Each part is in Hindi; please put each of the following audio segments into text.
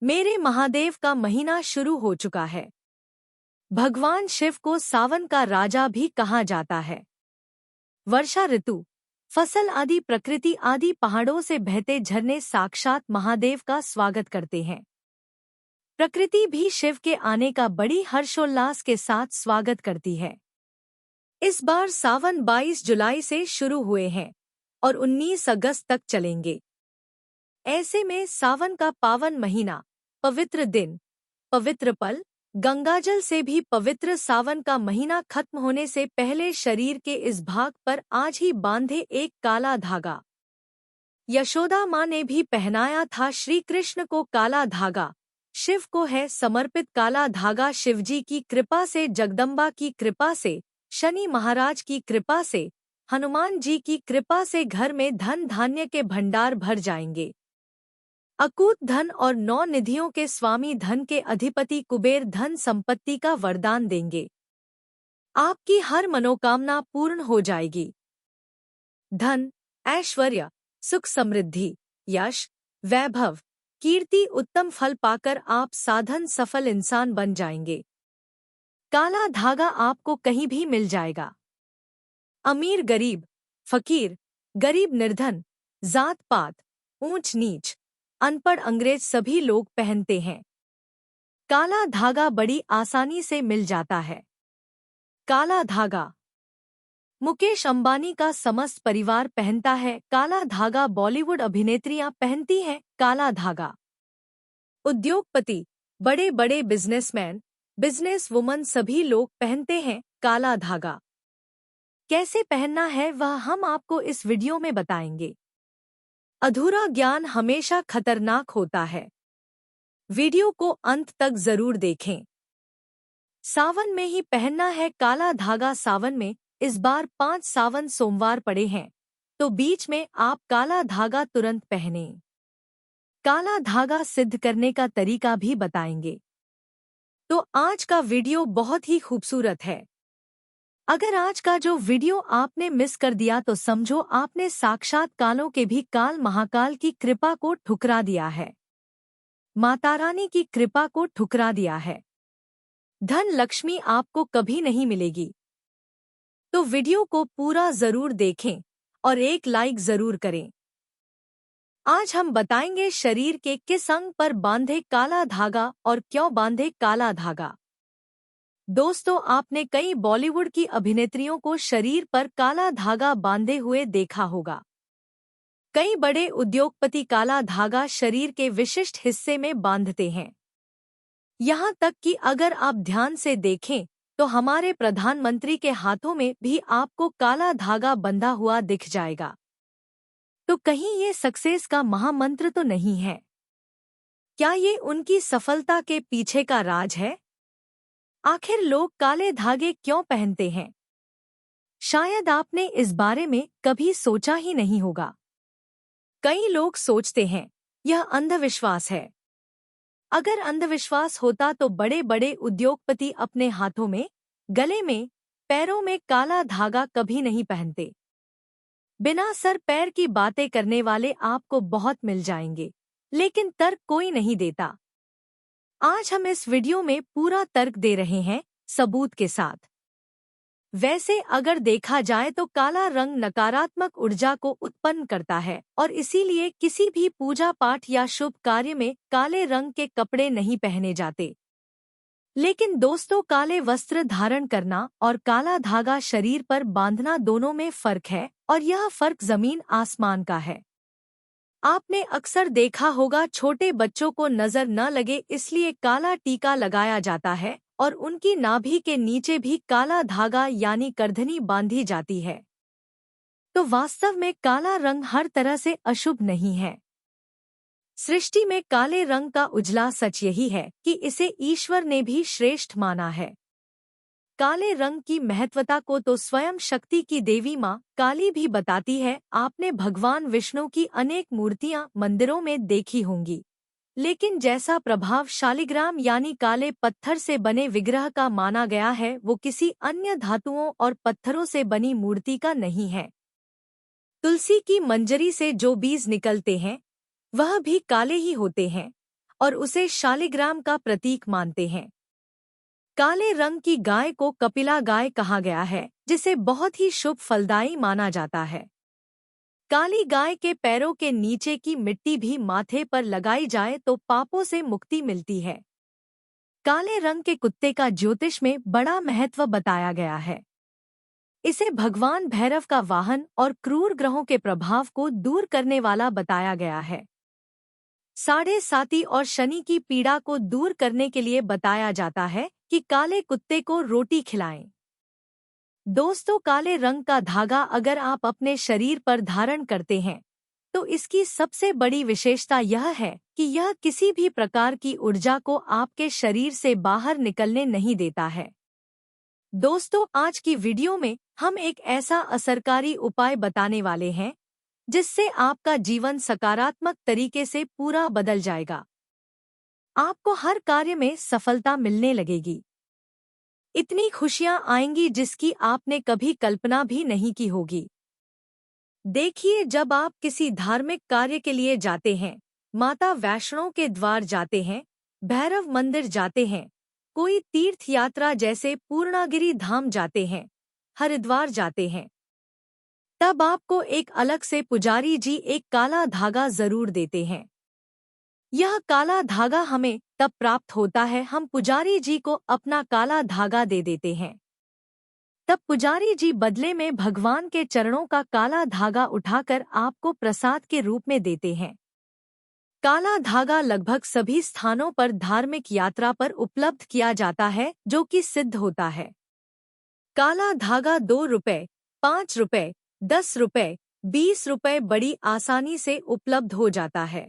मेरे महादेव का महीना शुरू हो चुका है। भगवान शिव को सावन का राजा भी कहा जाता है। वर्षा ऋतु, फसल आदि, प्रकृति आदि, पहाड़ों से बहते झरने साक्षात महादेव का स्वागत करते हैं। प्रकृति भी शिव के आने का बड़ी हर्षोल्लास के साथ स्वागत करती है। इस बार सावन 22 जुलाई से शुरू हुए हैं और 19 अगस्त तक चलेंगे। ऐसे में सावन का पावन महीना, पवित्र दिन, पवित्र पल, गंगाजल से भी पवित्र सावन का महीना खत्म होने से पहले शरीर के इस भाग पर आज ही बांधे एक काला धागा। यशोदा माँ ने भी पहनाया था श्री कृष्ण को काला धागा। शिव को है समर्पित काला धागा। शिवजी की कृपा से, जगदम्बा की कृपा से, शनि महाराज की कृपा से, हनुमान जी की कृपा से घर में धन धान्य के भंडार भर जाएंगे। अकूत धन और 9 निधियों के स्वामी, धन के अधिपति कुबेर धन संपत्ति का वरदान देंगे। आपकी हर मनोकामना पूर्ण हो जाएगी। धन, ऐश्वर्य, सुख, समृद्धि, यश, वैभव, कीर्ति, उत्तम फल पाकर आप साधन सफल इंसान बन जाएंगे। काला धागा आपको कहीं भी मिल जाएगा। अमीर गरीब, फकीर, गरीब निर्धन, जात पात, ऊंच नीच, अनपढ़ अंग्रेज सभी लोग पहनते हैं। काला धागा बड़ी आसानी से मिल जाता है। काला धागा मुकेश अंबानी का समस्त परिवार पहनता है। काला धागा बॉलीवुड अभिनेत्रियां पहनती हैं। काला धागा उद्योगपति, बड़े बड़े बिजनेसमैन, बिजनेस वुमन सभी लोग पहनते हैं काला धागा। कैसे पहनना है वह हम आपको इस वीडियो में बताएंगे। अधूरा ज्ञान हमेशा खतरनाक होता है। वीडियो को अंत तक जरूर देखें। सावन में ही पहनना है काला धागा। सावन में इस बार 5 सावन सोमवार पड़े हैं, तो बीच में आप काला धागा तुरंत पहनें। काला धागा सिद्ध करने का तरीका भी बताएंगे। तो आज का वीडियो बहुत ही खूबसूरत है। अगर आज का जो वीडियो आपने मिस कर दिया तो समझो आपने साक्षात कालों के भी काल महाकाल की कृपा को ठुकरा दिया है। माता रानी की कृपा को ठुकरा दिया है। धन लक्ष्मी आपको कभी नहीं मिलेगी। तो वीडियो को पूरा जरूर देखें और एक लाइक जरूर करें। आज हम बताएंगे शरीर के किस अंग पर बांधे काला धागा और क्यों बांधे काला धागा। दोस्तों, आपने कई बॉलीवुड की अभिनेत्रियों को शरीर पर काला धागा बांधे हुए देखा होगा। कई बड़े उद्योगपति काला धागा शरीर के विशिष्ट हिस्से में बांधते हैं। यहाँ तक कि अगर आप ध्यान से देखें तो हमारे प्रधानमंत्री के हाथों में भी आपको काला धागा बंधा हुआ दिख जाएगा। तो कहीं ये सक्सेस का महामंत्र तो नहीं है? क्या ये उनकी सफलता के पीछे का राज है? आखिर लोग काले धागे क्यों पहनते हैं? शायद आपने इस बारे में कभी सोचा ही नहीं होगा। कई लोग सोचते हैं यह अंधविश्वास है। अगर अंधविश्वास होता तो बड़े बड़े उद्योगपति अपने हाथों में, गले में, पैरों में काला धागा कभी नहीं पहनते। बिना सर पैर की बातें करने वाले आपको बहुत मिल जाएंगे, लेकिन तर्क कोई नहीं देता। आज हम इस वीडियो में पूरा तर्क दे रहे हैं, सबूत के साथ। वैसे अगर देखा जाए तो काला रंग नकारात्मक ऊर्जा को उत्पन्न करता है और इसीलिए किसी भी पूजा पाठ या शुभ कार्य में काले रंग के कपड़े नहीं पहने जाते। लेकिन दोस्तों, काले वस्त्र धारण करना और काला धागा शरीर पर बांधना दोनों में फर्क है और यह फर्क जमीन आसमान का है। आपने अक्सर देखा होगा छोटे बच्चों को नजर न लगे इसलिए काला टीका लगाया जाता है और उनकी नाभि के नीचे भी काला धागा यानी करधनी बांधी जाती है। तो वास्तव में काला रंग हर तरह से अशुभ नहीं है। सृष्टि में काले रंग का उजला सच यही है कि इसे ईश्वर ने भी श्रेष्ठ माना है। काले रंग की महत्वता को तो स्वयं शक्ति की देवी माँ काली भी बताती है। आपने भगवान विष्णु की अनेक मूर्तियां मंदिरों में देखी होंगी, लेकिन जैसा प्रभाव शालिग्राम यानी काले पत्थर से बने विग्रह का माना गया है वो किसी अन्य धातुओं और पत्थरों से बनी मूर्ति का नहीं है। तुलसी की मंजरी से जो बीज निकलते हैं वह भी काले ही होते हैं और उसे शालिग्राम का प्रतीक मानते हैं। काले रंग की गाय को कपिला गाय कहा गया है, जिसे बहुत ही शुभ फलदायी माना जाता है। काली गाय के पैरों के नीचे की मिट्टी भी माथे पर लगाई जाए तो पापों से मुक्ति मिलती है। काले रंग के कुत्ते का ज्योतिष में बड़ा महत्व बताया गया है। इसे भगवान भैरव का वाहन और क्रूर ग्रहों के प्रभाव को दूर करने वाला बताया गया है। साढ़े साती और शनि की पीड़ा को दूर करने के लिए बताया जाता है कि काले कुत्ते को रोटी खिलाएं। दोस्तों, काले रंग का धागा अगर आप अपने शरीर पर धारण करते हैं तो इसकी सबसे बड़ी विशेषता यह है कि यह किसी भी प्रकार की ऊर्जा को आपके शरीर से बाहर निकलने नहीं देता है। दोस्तों, आज की वीडियो में हम एक ऐसा असरकारी उपाय बताने वाले हैं जिससे आपका जीवन सकारात्मक तरीके से पूरा बदल जाएगा। आपको हर कार्य में सफलता मिलने लगेगी। इतनी खुशियां आएंगी जिसकी आपने कभी कल्पना भी नहीं की होगी। देखिए, जब आप किसी धार्मिक कार्य के लिए जाते हैं, माता वैष्णो के द्वार जाते हैं, भैरव मंदिर जाते हैं, कोई तीर्थ यात्रा जैसे पूर्णागिरि धाम जाते हैं, हरिद्वार जाते हैं, तब आपको एक अलग से पुजारी जी एक काला धागा जरूर देते हैं। यह काला धागा हमें तब प्राप्त होता है हम पुजारी जी को अपना काला धागा दे देते हैं। तब पुजारी जी बदले में भगवान के चरणों का काला धागा उठाकर आपको प्रसाद के रूप में देते हैं। काला धागा लगभग सभी स्थानों पर धार्मिक यात्रा पर उपलब्ध किया जाता है, जो कि सिद्ध होता है। काला धागा 2 रुपए, 5 रुपए, 10 रुपए, 20 रुपए बड़ी आसानी से उपलब्ध हो जाता है।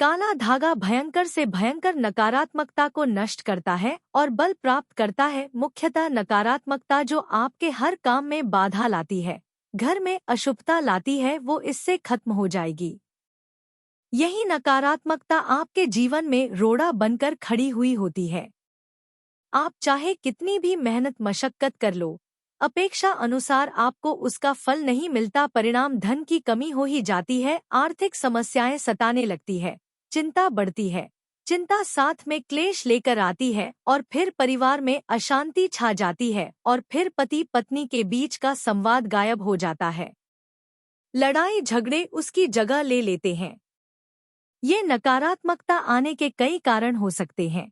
काला धागा भयंकर से भयंकर नकारात्मकता को नष्ट करता है और बल प्राप्त करता है। मुख्यतः नकारात्मकता जो आपके हर काम में बाधा लाती है, घर में अशुभता लाती है, वो इससे खत्म हो जाएगी। यही नकारात्मकता आपके जीवन में रोड़ा बनकर खड़ी हुई होती है। आप चाहे कितनी भी मेहनत मशक्कत कर लो, अपेक्षा अनुसार आपको उसका फल नहीं मिलता। परिणाम धन की कमी हो ही जाती है, आर्थिक समस्याएं सताने लगती है, चिंता बढ़ती है, चिंता साथ में क्लेश लेकर आती है और फिर परिवार में अशांति छा जाती है और फिर पति पत्नी के बीच का संवाद गायब हो जाता है। लड़ाई झगड़े उसकी जगह ले लेते हैं। ये नकारात्मकता आने के कई कारण हो सकते हैं।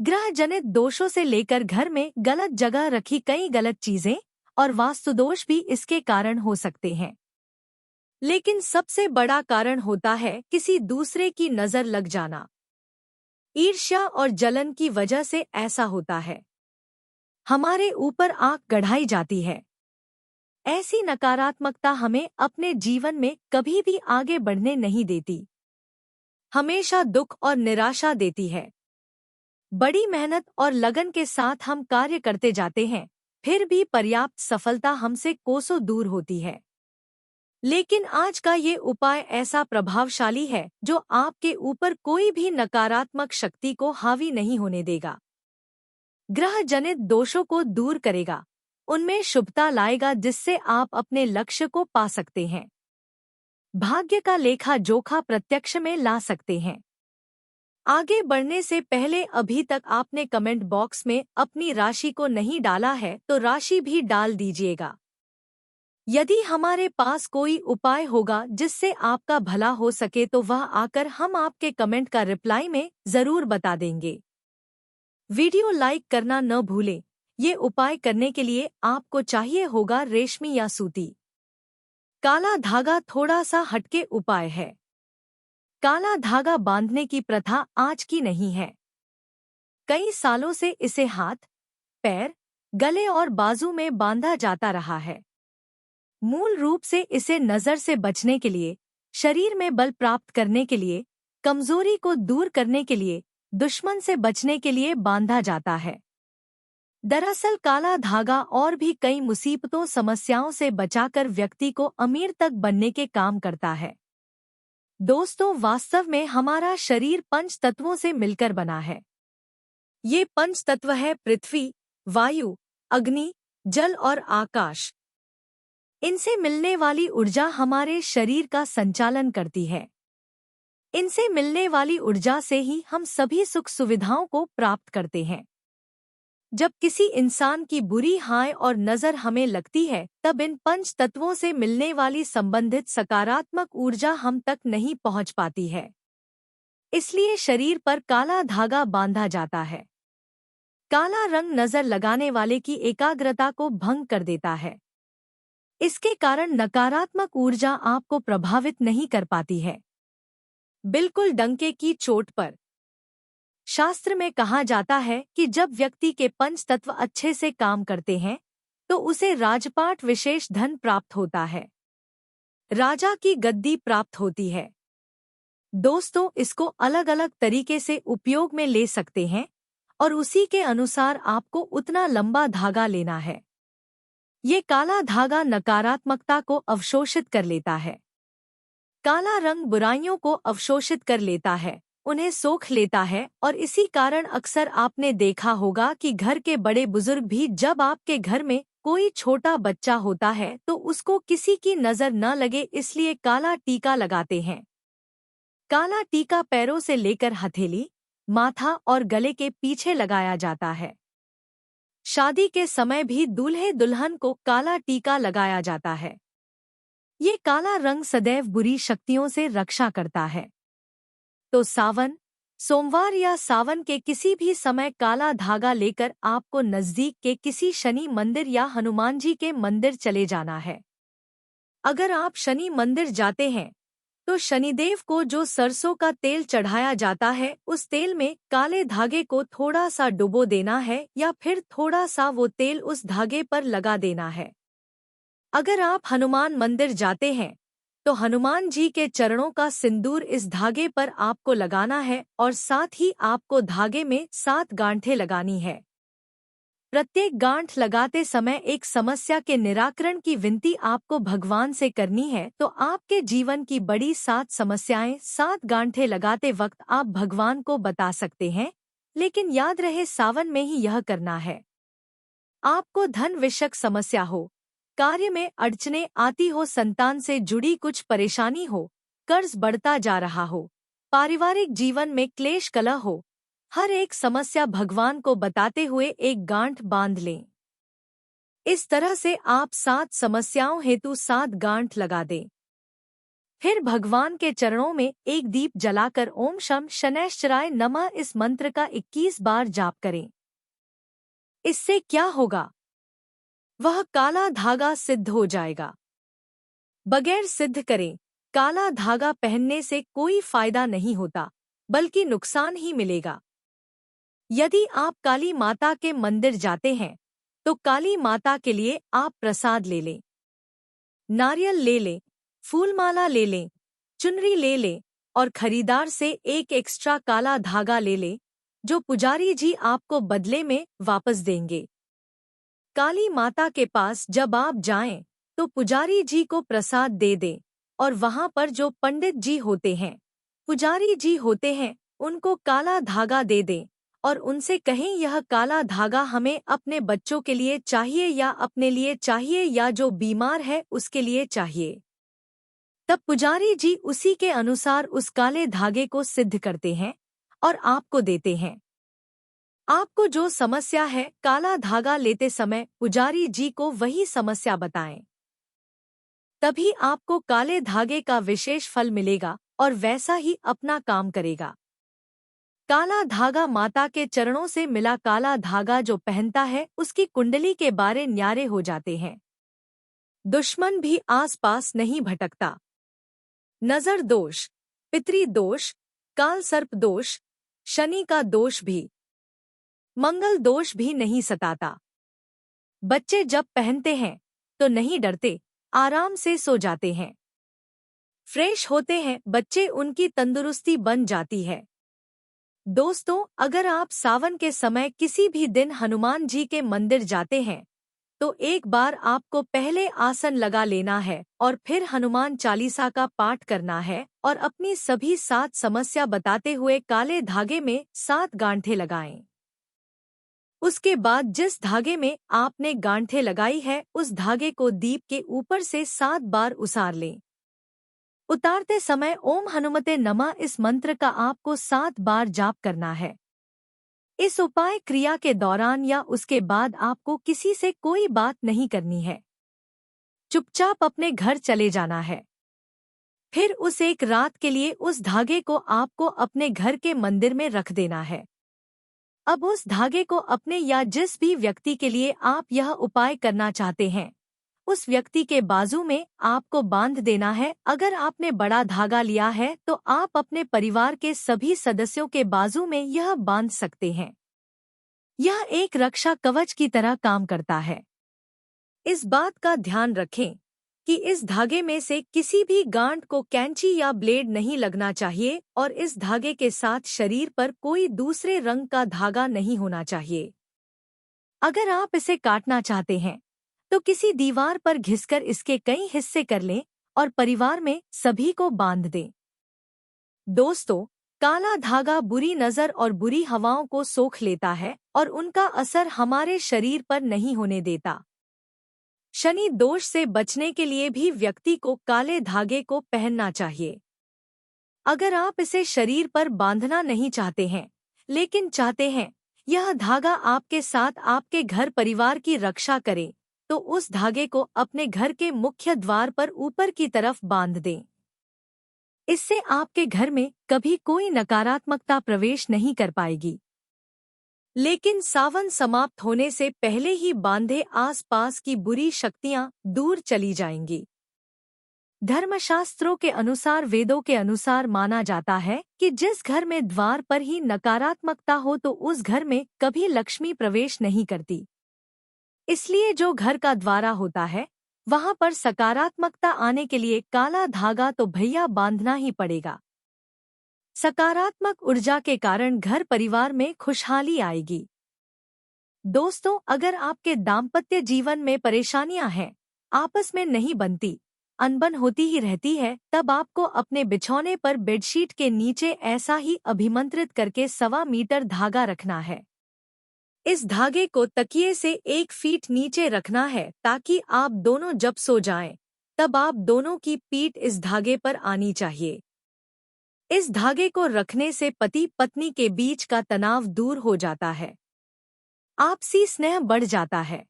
ग्रह जनित दोषों से लेकर घर में गलत जगह रखी कई गलत चीजें और वास्तुदोष भी इसके कारण हो सकते हैं। लेकिन सबसे बड़ा कारण होता है किसी दूसरे की नजर लग जाना। ईर्ष्या और जलन की वजह से ऐसा होता है। हमारे ऊपर आंख गढ़ाई जाती है। ऐसी नकारात्मकता हमें अपने जीवन में कभी भी आगे बढ़ने नहीं देती, हमेशा दुख और निराशा देती है। बड़ी मेहनत और लगन के साथ हम कार्य करते जाते हैं, फिर भी पर्याप्त सफलता हमसे कोसों दूर होती है। लेकिन आज का ये उपाय ऐसा प्रभावशाली है जो आपके ऊपर कोई भी नकारात्मक शक्ति को हावी नहीं होने देगा। ग्रह जनित दोषों को दूर करेगा, उनमें शुभता लाएगा, जिससे आप अपने लक्ष्य को पा सकते हैं। भाग्य का लेखा जोखा प्रत्यक्ष में ला सकते हैं। आगे बढ़ने से पहले अभी तक आपने कमेंट बॉक्स में अपनी राशि को नहीं डाला है तो राशि भी डाल दीजिएगा। यदि हमारे पास कोई उपाय होगा जिससे आपका भला हो सके तो वह आकर हम आपके कमेंट का रिप्लाई में जरूर बता देंगे। वीडियो लाइक करना न भूलें। ये उपाय करने के लिए आपको चाहिए होगा रेशमी या सूती। काला धागा थोड़ा सा हटके उपाय है। काला धागा बांधने की प्रथा आज की नहीं है। कई सालों से इसे हाथ, पैर, गले और बाजू में बांधा जाता रहा है। मूल रूप से इसे नजर से बचने के लिए, शरीर में बल प्राप्त करने के लिए, कमजोरी को दूर करने के लिए, दुश्मन से बचने के लिए बांधा जाता है। दरअसल काला धागा और भी कई मुसीबतों समस्याओं से बचाकर व्यक्ति को अमीर तक बनने के काम करता है। दोस्तों, वास्तव में हमारा शरीर पंच तत्वों से मिलकर बना है। ये पंच तत्व है पृथ्वी, वायु, अग्नि, जल और आकाश। इनसे मिलने वाली ऊर्जा हमारे शरीर का संचालन करती है। इनसे मिलने वाली ऊर्जा से ही हम सभी सुख सुविधाओं को प्राप्त करते हैं। जब किसी इंसान की बुरी हाय और नज़र हमें लगती है, तब इन पंच तत्वों से मिलने वाली संबंधित सकारात्मक ऊर्जा हम तक नहीं पहुंच पाती है। इसलिए शरीर पर काला धागा बांधा जाता है। काला रंग नजर लगाने वाले की एकाग्रता को भंग कर देता है। इसके कारण नकारात्मक ऊर्जा आपको प्रभावित नहीं कर पाती है। बिल्कुल डंके की चोट पर। शास्त्र में कहा जाता है कि जब व्यक्ति के पंच तत्व अच्छे से काम करते हैं तो उसे राजपाट विशेष धन प्राप्त होता है, राजा की गद्दी प्राप्त होती है। दोस्तों, इसको अलग अलग तरीके से उपयोग में ले सकते हैं और उसी के अनुसार आपको उतना लंबा धागा लेना है। ये काला धागा नकारात्मकता को अवशोषित कर लेता है। काला रंग बुराइयों को अवशोषित कर लेता है, उन्हें सोख लेता है, और इसी कारण अक्सर आपने देखा होगा कि घर के बड़े बुजुर्ग भी जब आपके घर में कोई छोटा बच्चा होता है तो उसको किसी की नज़र न लगे इसलिए काला टीका लगाते हैं। काला टीका पैरों से लेकर हथेली, माथा और गले के पीछे लगाया जाता है। शादी के समय भी दूल्हे दुल्हन को काला टीका लगाया जाता है। ये काला रंग सदैव बुरी शक्तियों से रक्षा करता है। तो सावन, सोमवार या सावन के किसी भी समय काला धागा लेकर आपको नजदीक के किसी शनि मंदिर या हनुमान जी के मंदिर चले जाना है। अगर आप शनि मंदिर जाते हैं तो शनिदेव को जो सरसों का तेल चढ़ाया जाता है उस तेल में काले धागे को थोड़ा सा डुबो देना है या फिर थोड़ा सा वो तेल उस धागे पर लगा देना है। अगर आप हनुमान मंदिर जाते हैं तो हनुमान जी के चरणों का सिंदूर इस धागे पर आपको लगाना है और साथ ही आपको धागे में 7 गांठें लगानी है। प्रत्येक गांठ लगाते समय एक समस्या के निराकरण की विनती आपको भगवान से करनी है। तो आपके जीवन की बड़ी 7 समस्याएं 7 गांठें लगाते वक्त आप भगवान को बता सकते हैं, लेकिन याद रहे सावन में ही यह करना है। आपको धन विषयक समस्या हो, कार्य में अड़चने आती हो, संतान से जुड़ी कुछ परेशानी हो, कर्ज बढ़ता जा रहा हो, पारिवारिक जीवन में क्लेश कलह हो, हर एक समस्या भगवान को बताते हुए एक गांठ बांध लें। इस तरह से आप 7 समस्याओं हेतु 7 गांठ लगा दें। फिर भगवान के चरणों में एक दीप जलाकर ओम शम शनैश्चराय नमः इस मंत्र का 21 बार जाप करें। इससे क्या होगा? वह काला धागा सिद्ध हो जाएगा। बगैर सिद्ध करें काला धागा पहनने से कोई फायदा नहीं होता, बल्कि नुकसान ही मिलेगा। यदि आप काली माता के मंदिर जाते हैं तो काली माता के लिए आप प्रसाद ले लें, नारियल ले लें, फूलमाला ले लें, चुनरी ले लें और खरीदार से एक एक्स्ट्रा काला धागा ले लें जो पुजारी जी आपको बदले में वापस देंगे। काली माता के पास जब आप जाएं तो पुजारी जी को प्रसाद दे दें और वहां पर जो पंडित जी होते हैं, पुजारी जी होते हैं, उनको काला धागा दे दें और उनसे कहें यह काला धागा हमें अपने बच्चों के लिए चाहिए या अपने लिए चाहिए या जो बीमार है उसके लिए चाहिए। तब पुजारी जी उसी के अनुसार उस काले धागे को सिद्ध करते हैं और आपको देते हैं। आपको जो समस्या है काला धागा लेते समय पुजारी जी को वही समस्या बताएं, तभी आपको काले धागे का विशेष फल मिलेगा और वैसा ही अपना काम करेगा। काला धागा माता के चरणों से मिला काला धागा जो पहनता है उसकी कुंडली के बारे न्यारे हो जाते हैं। दुश्मन भी आसपास नहीं भटकता। नजर दोष, पितरी दोष, काल सर्प दोष, शनि का दोष भी, मंगल दोष भी नहीं सताता। बच्चे जब पहनते हैं तो नहीं डरते, आराम से सो जाते हैं, फ्रेश होते हैं बच्चे, उनकी तंदुरुस्ती बन जाती है। दोस्तों, अगर आप सावन के समय किसी भी दिन हनुमान जी के मंदिर जाते हैं तो एक बार आपको पहले आसन लगा लेना है और फिर हनुमान चालीसा का पाठ करना है और अपनी सभी 7 समस्या बताते हुए काले धागे में 7 गांठें लगाएं। उसके बाद जिस धागे में आपने गांठें लगाई है उस धागे को दीप के ऊपर से 7 बार उसार लें। उतारते समय ओम हनुमते नमः इस मंत्र का आपको 7 बार जाप करना है। इस उपाय क्रिया के दौरान या उसके बाद आपको किसी से कोई बात नहीं करनी है। चुपचाप अपने घर चले जाना है। फिर उस एक रात के लिए उस धागे को आपको अपने घर के मंदिर में रख देना है। अब उस धागे को अपने या जिस भी व्यक्ति के लिए आप यह उपाय करना चाहते हैं, उस व्यक्ति के बाजू में आपको बांध देना है। अगर आपने बड़ा धागा लिया है तो आप अपने परिवार के सभी सदस्यों के बाजू में यह बांध सकते हैं। यह एक रक्षा कवच की तरह काम करता है। इस बात का ध्यान रखें कि इस धागे में से किसी भी गांठ को कैंची या ब्लेड नहीं लगना चाहिए और इस धागे के साथ शरीर पर कोई दूसरे रंग का धागा नहीं होना चाहिए। अगर आप इसे काटना चाहते हैं तो किसी दीवार पर घिसकर इसके कई हिस्से कर लें और परिवार में सभी को बांध दें। दोस्तों, काला धागा बुरी नजर और बुरी हवाओं को सोख लेता है और उनका असर हमारे शरीर पर नहीं होने देता। शनि दोष से बचने के लिए भी व्यक्ति को काले धागे को पहनना चाहिए। अगर आप इसे शरीर पर बांधना नहीं चाहते हैं, लेकिन चाहते हैं यह धागा आपके साथ आपके घर परिवार की रक्षा करे, तो उस धागे को अपने घर के मुख्य द्वार पर ऊपर की तरफ बांध दें। इससे आपके घर में कभी कोई नकारात्मकता प्रवेश नहीं कर पाएगी। लेकिन सावन समाप्त होने से पहले ही बांधे आसपास की बुरी शक्तियां दूर चली जाएंगी। धर्मशास्त्रों के अनुसार, वेदों के अनुसार माना जाता है कि जिस घर में द्वार पर ही नकारात्मकता हो तो उस घर में कभी लक्ष्मी प्रवेश नहीं करती। इसलिए जो घर का द्वारा होता है वहां पर सकारात्मकता आने के लिए काला धागा तो भैया बांधना ही पड़ेगा। सकारात्मक ऊर्जा के कारण घर परिवार में खुशहाली आएगी। दोस्तों, अगर आपके दाम्पत्य जीवन में परेशानियां हैं, आपस में नहीं बनती, अनबन होती ही रहती है, तब आपको अपने बिछौने पर बेडशीट के नीचे ऐसा ही अभिमंत्रित करके 1.25 मीटर धागा रखना है। इस धागे को तकिए से 1 फीट नीचे रखना है ताकि आप दोनों जब सो जाएं, तब आप दोनों की पीठ इस धागे पर आनी चाहिए। इस धागे को रखने से पति पत्नी के बीच का तनाव दूर हो जाता है, आपसी स्नेह बढ़ जाता है,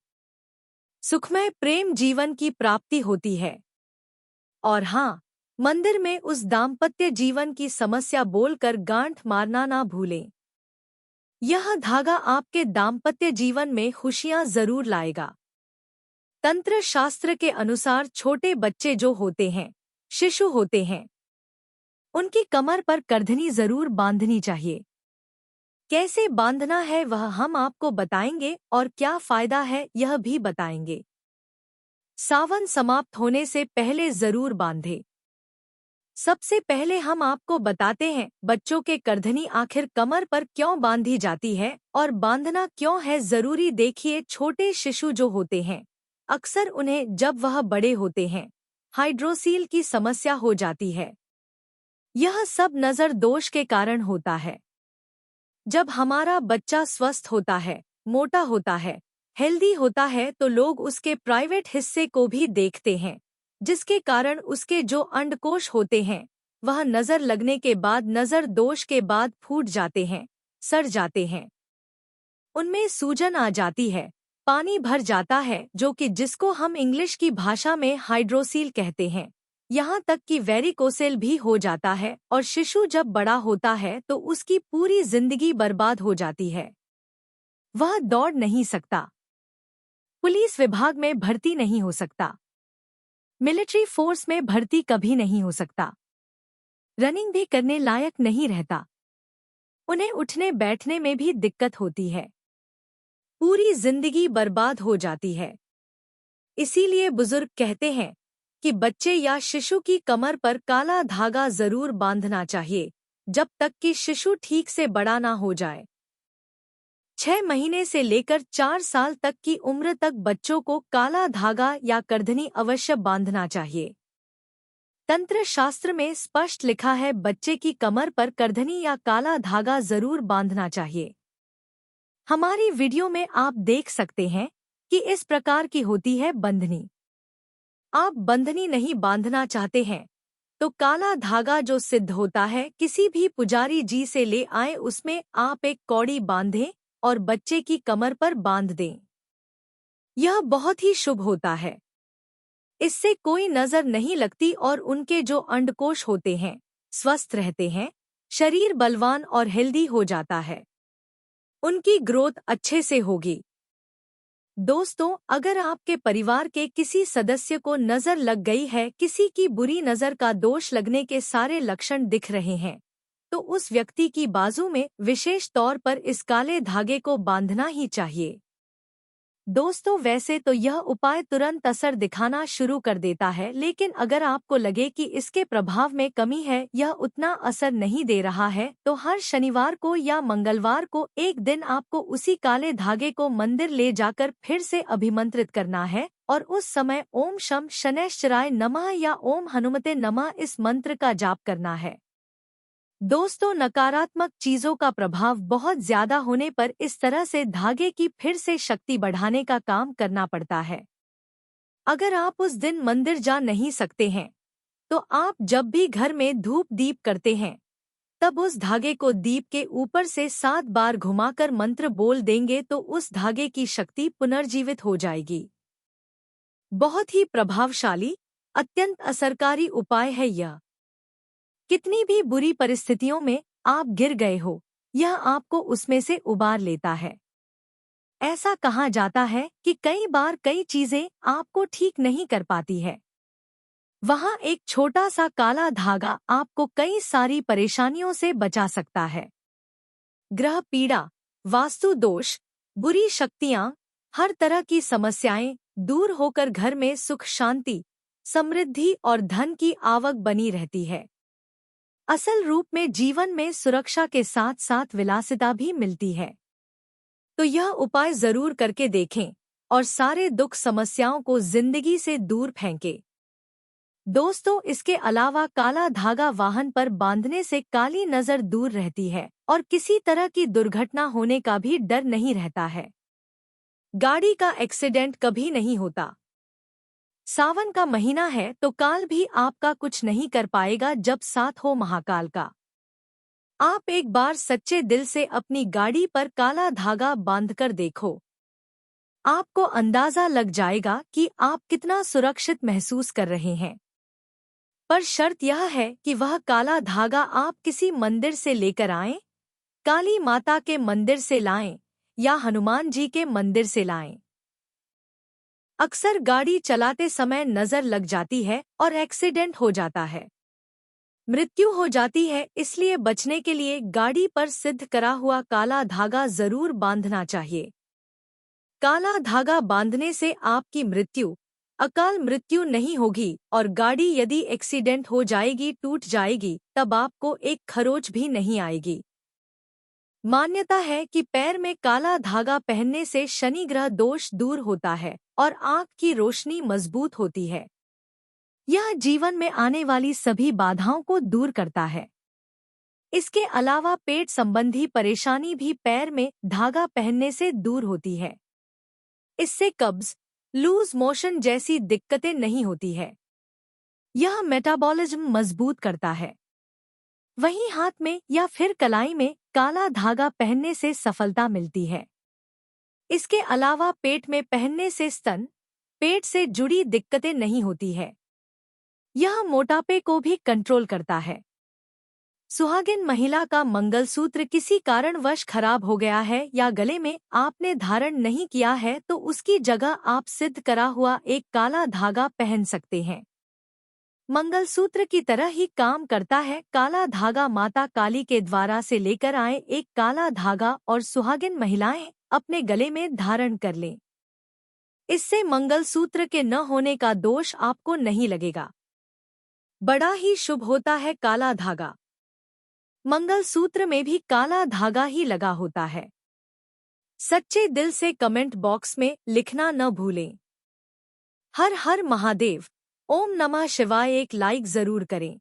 सुखमय प्रेम जीवन की प्राप्ति होती है। और हाँ, मंदिर में उस दाम्पत्य जीवन की समस्या बोलकर गांठ मारना ना भूलें। यह धागा आपके दाम्पत्य जीवन में खुशियां जरूर लाएगा। तंत्र शास्त्र के अनुसार छोटे बच्चे जो होते हैं, शिशु होते हैं, उनकी कमर पर करधनी जरूर बांधनी चाहिए। कैसे बांधना है वह हम आपको बताएंगे और क्या फायदा है यह भी बताएंगे। सावन समाप्त होने से पहले जरूर बांधे। सबसे पहले हम आपको बताते हैं बच्चों के करधनी आखिर कमर पर क्यों बांधी जाती है और बांधना क्यों है जरूरी। देखिए, छोटे शिशु जो होते हैं, अक्सर उन्हें जब वह बड़े होते हैं हाइड्रोसील की समस्या हो जाती है। यह सब नज़र दोष के कारण होता है। जब हमारा बच्चा स्वस्थ होता है, मोटा होता है, हेल्दी होता है तो लोग उसके प्राइवेट हिस्से को भी देखते हैं, जिसके कारण उसके जो अंडकोश होते हैं वह नज़र लगने के बाद, नज़र दोष के बाद फूट जाते हैं, सड़ जाते हैं, उनमें सूजन आ जाती है, पानी भर जाता है, जो कि जिसको हम इंग्लिश की भाषा में हाइड्रोसील कहते हैं। यहाँ तक कि वेरिकोसेल भी हो जाता है और शिशु जब बड़ा होता है तो उसकी पूरी जिंदगी बर्बाद हो जाती है। वह दौड़ नहीं सकता, पुलिस विभाग में भर्ती नहीं हो सकता, मिलिट्री फोर्स में भर्ती कभी नहीं हो सकता, रनिंग भी करने लायक नहीं रहता, उन्हें उठने बैठने में भी दिक्कत होती है, पूरी जिंदगी बर्बाद हो जाती है। इसीलिए बुजुर्ग कहते हैं कि बच्चे या शिशु की कमर पर काला धागा जरूर बांधना चाहिए जब तक कि शिशु ठीक से बड़ा ना हो जाए। 6 महीने से लेकर 4 साल तक की उम्र तक बच्चों को काला धागा या करधनी अवश्य बांधना चाहिए। तंत्र शास्त्र में स्पष्ट लिखा है बच्चे की कमर पर करधनी या काला धागा जरूर बांधना चाहिए। हमारी वीडियो में आप देख सकते हैं कि इस प्रकार की होती है बंधनी। आप बंधनी नहीं बांधना चाहते हैं तो काला धागा जो सिद्ध होता है किसी भी पुजारी जी से ले आए, उसमें आप एक कौड़ी बांधें और बच्चे की कमर पर बांध दें। यह बहुत ही शुभ होता है। इससे कोई नजर नहीं लगती और उनके जो अंडकोश होते हैं स्वस्थ रहते हैं, शरीर बलवान और हेल्दी हो जाता है, उनकी ग्रोथ अच्छे से होगी। दोस्तों, अगर आपके परिवार के किसी सदस्य को नजर लग गई है, किसी की बुरी नजर का दोष लगने के सारे लक्षण दिख रहे हैं, तो उस व्यक्ति की बाजू में विशेष तौर पर इस काले धागे को बांधना ही चाहिए। दोस्तों, वैसे तो यह उपाय तुरंत असर दिखाना शुरू कर देता है, लेकिन अगर आपको लगे कि इसके प्रभाव में कमी है, यह उतना असर नहीं दे रहा है, तो हर शनिवार को या मंगलवार को एक दिन आपको उसी काले धागे को मंदिर ले जाकर फिर से अभिमंत्रित करना है और उस समय ओम शम शनैश्चराय नमः या ओम हनुमते नमः इस मंत्र का जाप करना है। दोस्तों, नकारात्मक चीजों का प्रभाव बहुत ज्यादा होने पर इस तरह से धागे की फिर से शक्ति बढ़ाने का काम करना पड़ता है। अगर आप उस दिन मंदिर जा नहीं सकते हैं, तो आप जब भी घर में धूप दीप करते हैं, तब उस धागे को दीप के ऊपर से 7 बार घुमाकर मंत्र बोल देंगे तो उस धागे की शक्ति पुनर्जीवित हो जाएगी। बहुत ही प्रभावशाली, अत्यंत असरकारी उपाय है यह। कितनी भी बुरी परिस्थितियों में आप गिर गए हो, यह आपको उसमें से उबार लेता है। ऐसा कहा जाता है कि कई बार कई चीजें आपको ठीक नहीं कर पाती है, वहां एक छोटा सा काला धागा आपको कई सारी परेशानियों से बचा सकता है। ग्रह पीड़ा, वास्तु दोष, बुरी शक्तियां, हर तरह की समस्याएं दूर होकर घर में सुख शांति, समृद्धि और धन की आवक बनी रहती है। असल रूप में जीवन में सुरक्षा के साथ साथ विलासिता भी मिलती है। तो यह उपाय जरूर करके देखें और सारे दुख समस्याओं को जिंदगी से दूर फेंकें। दोस्तों, इसके अलावा काला धागा वाहन पर बांधने से काली नजर दूर रहती है और किसी तरह की दुर्घटना होने का भी डर नहीं रहता है। गाड़ी का एक्सीडेंट कभी नहीं होता। सावन का महीना है तो काल भी आपका कुछ नहीं कर पाएगा जब साथ हो महाकाल का। आप एक बार सच्चे दिल से अपनी गाड़ी पर काला धागा बांधकर देखो, आपको अंदाजा लग जाएगा कि आप कितना सुरक्षित महसूस कर रहे हैं। पर शर्त यह है कि वह काला धागा आप किसी मंदिर से लेकर आएं, काली माता के मंदिर से लाएं या हनुमान जी के मंदिर से लाएं। अक्सर गाड़ी चलाते समय नजर लग जाती है और एक्सीडेंट हो जाता है, मृत्यु हो जाती है। इसलिए बचने के लिए गाड़ी पर सिद्ध करा हुआ काला धागा जरूर बांधना चाहिए। काला धागा बांधने से आपकी मृत्यु, अकाल मृत्यु नहीं होगी और गाड़ी यदि एक्सीडेंट हो जाएगी, टूट जाएगी, तब आपको एक खरोच भी नहीं आएगी। मान्यता है कि पैर में काला धागा पहनने से शनि ग्रह दोष दूर होता है और आँख की रोशनी मजबूत होती है। यह जीवन में आने वाली सभी बाधाओं को दूर करता है। इसके अलावा पेट संबंधी परेशानी भी पैर में धागा पहनने से दूर होती है। इससे कब्ज, लूज मोशन जैसी दिक्कतें नहीं होती है। यह मेटाबॉलिज्म मजबूत करता है। वहीं हाथ में या फिर कलाई में काला धागा पहनने से सफलता मिलती है। इसके अलावा पेट में पहनने से स्तन, पेट से जुड़ी दिक्कतें नहीं होती है। यह मोटापे को भी कंट्रोल करता है। सुहागिन महिला का मंगलसूत्र किसी कारणवश खराब हो गया है या गले में आपने धारण नहीं किया है तो उसकी जगह आप सिद्ध करा हुआ एक काला धागा पहन सकते हैं। मंगलसूत्र की तरह ही काम करता है। काला धागा माता काली के द्वारा से लेकर आए एक काला धागा और सुहागिन महिलाएं अपने गले में धारण कर लें। इससे मंगलसूत्र के न होने का दोष आपको नहीं लगेगा। बड़ा ही शुभ होता है काला धागा। मंगलसूत्र में भी काला धागा ही लगा होता है। सच्चे दिल से कमेंट बॉक्स में लिखना न भूलें। हर हर महादेव, ओम नमः शिवाय एक लाइक जरूर करें।